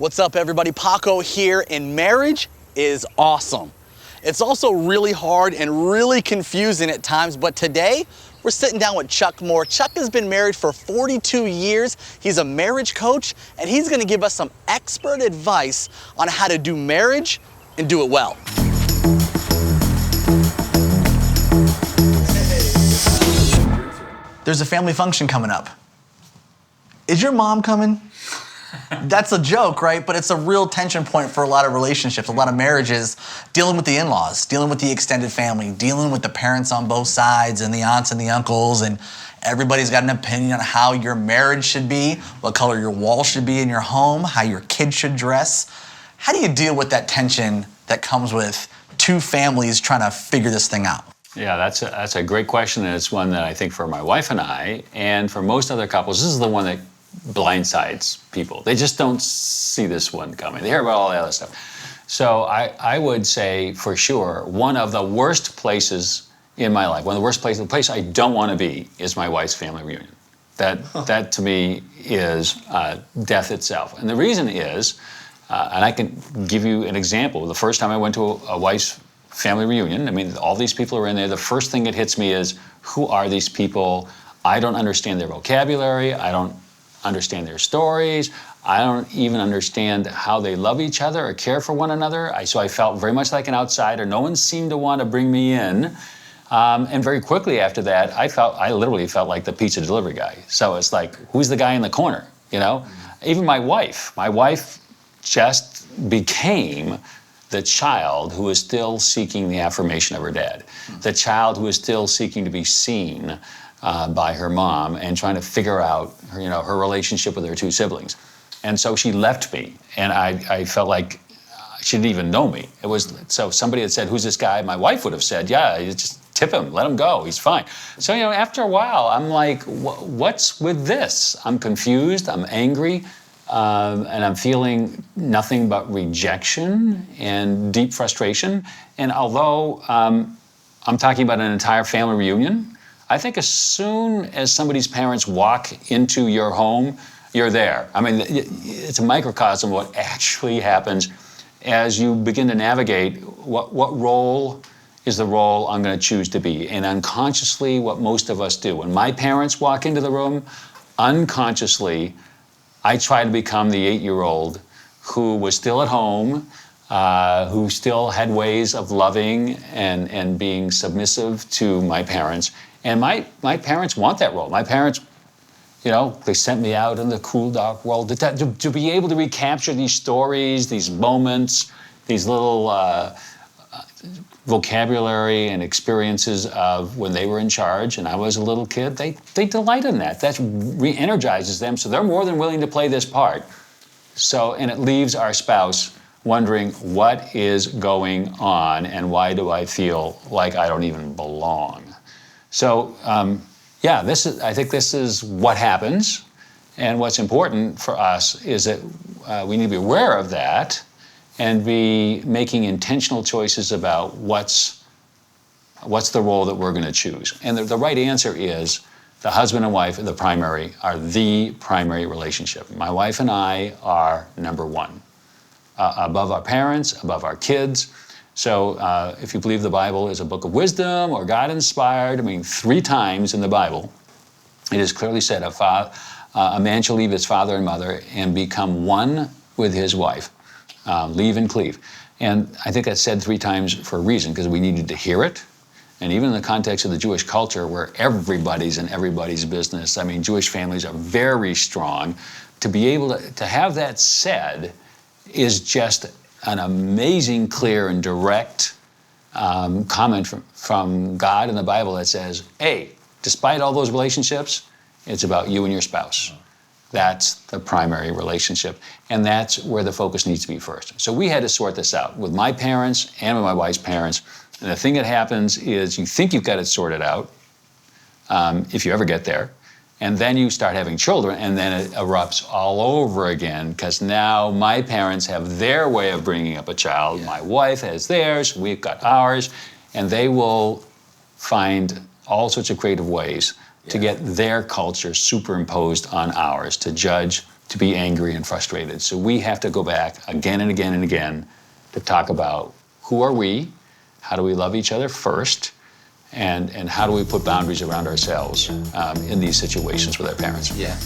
What's up, everybody? Paco here, and marriage is awesome. It's also really hard and really confusing at times, but today we're sitting down with Chuck Moore. Chuck has been married for 42 years. He's a marriage coach, and he's gonna give us some expert advice on how to do marriage and do it well. There's a family function coming up. Is your mom coming? That's a joke, right? But it's a real tension point for a lot of relationships, a lot of marriages, dealing with the in-laws, dealing with the extended family, dealing with the parents on both sides and the aunts and the uncles, and everybody's got an opinion on how your marriage should be, what color your wall should be in your home, how your kids should dress. How do you deal with that tension that comes with two families trying to figure this thing out? Yeah, that's a great question, and it's one that I think for my wife and I, and for most other couples, this is the one that blindsides people. They just don't see this one coming. They hear about all the other stuff. So I would say for sure, one of the worst places in my life, one of the worst places, the place I don't want to be is my wife's family reunion. That to me is death itself. And the reason is, and I can give you an example. The first time I went to a wife's family reunion, I mean, all these people are in there. The first thing that hits me is, who are these people? I don't understand their vocabulary. I don't understand their stories. I don't even understand how they love each other or care for one another. So I felt very much like an outsider. No one seemed to want to bring me in. And very quickly after that, I literally felt like the pizza delivery guy. So it's like, who's the guy in the corner, you know? Even my wife just became the child who is still seeking the affirmation of her dad, the child who is still seeking to be seen by her mom and trying to figure out her relationship with her two siblings. And so she left me, and I felt like she didn't even know me. So somebody had said, who's this guy? My wife would have said, yeah, you just tip him, let him go, he's fine. So after a while, I'm like, what's with this? I'm confused, I'm angry, and I'm feeling nothing but rejection and deep frustration. And although I'm talking about an entire family reunion, I think as soon as somebody's parents walk into your home, you're there. I mean, it's a microcosm of what actually happens as you begin to navigate what role is the role I'm going to choose to be. And unconsciously, what most of us do. When my parents walk into the room, unconsciously, I try to become the 8-year-old who was still at home, who still had ways of loving and being submissive to my parents. And my parents want that role. My parents, they sent me out in the cool, dark world to be able to recapture these stories, these moments, these little vocabulary and experiences of when they were in charge and I was a little kid. They delight in that. That re-energizes them, so they're more than willing to play this part. And it leaves our spouse wondering, what is going on and why do I feel like I don't even belong? So, I think this is what happens. And what's important for us is that we need to be aware of that and be making intentional choices about what's the role that we're going to choose. And the right answer is the husband and wife are the primary relationship. My wife and I are number one, above our parents, above our kids. So if you believe the Bible is a book of wisdom or God-inspired, 3 times in the Bible, it is clearly said a man shall leave his father and mother and become one with his wife, leave and cleave. And I think that's said 3 times for a reason, because we needed to hear it. And even in the context of the Jewish culture where everybody's in everybody's business, Jewish families are very strong. To be able to have that said is just an amazing, clear, and direct comment from God in the Bible that says, hey, despite all those relationships, it's about you and your spouse. That's the primary relationship, and that's where the focus needs to be first. So we had to sort this out with my parents and with my wife's parents, and the thing that happens is you think you've got it sorted out, if you ever get there, and then you start having children, and then it erupts all over again, because now my parents have their way of bringing up a child, my wife has theirs, we've got ours, and they will find all sorts of creative ways to get their culture superimposed on ours, to judge, to be angry and frustrated. So we have to go back again and again and again to talk about who are we, how do we love each other first, and how do we put boundaries around ourselves in these situations with our parents. Yeah.